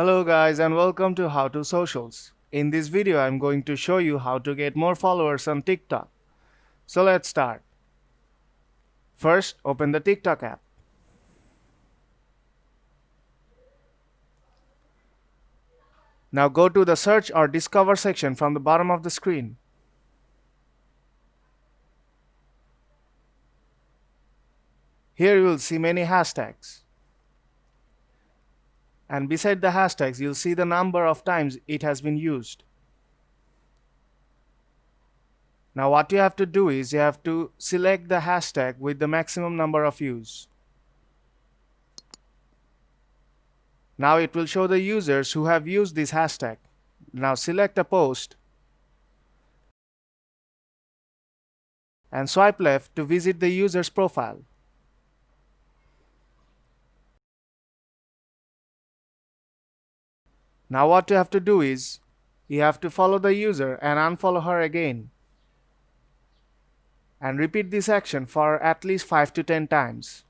Hello guys and welcome to How to Socials. In this video I'm going to show you how to get more followers on TikTok. So let's start. First, open the TikTok app. Now go to the search or discover section from the bottom of the screen. Here you will see many hashtags. And beside the hashtags you'll see the number of times it has been used. Now what you have to do is you have to select the hashtag with the maximum number of views. Now it will show the users who have used this hashtag. Now select a post and swipe left to visit the user's profile. Now what you have to do is you have to follow the user and unfollow her again. And repeat this action for at least 5 to 10 times.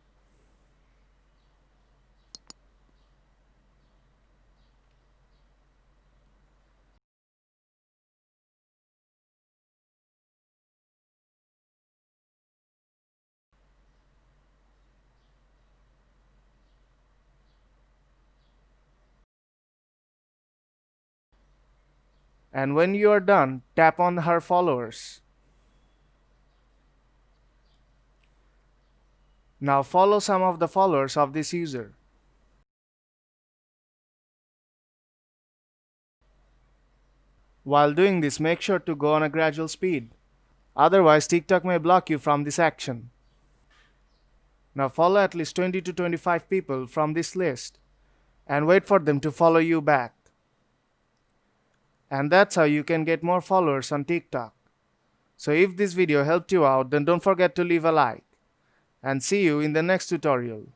And when you are done, tap on her followers. Now follow some of the followers of this user. While doing this, make sure to go on a gradual speed. Otherwise, TikTok may block you from this action. Now follow at least 20 to 25 people from this list and wait for them to follow you back. And that's how you can get more followers on TikTok. So if this video helped you out, then don't forget to leave a like. And see you in the next tutorial.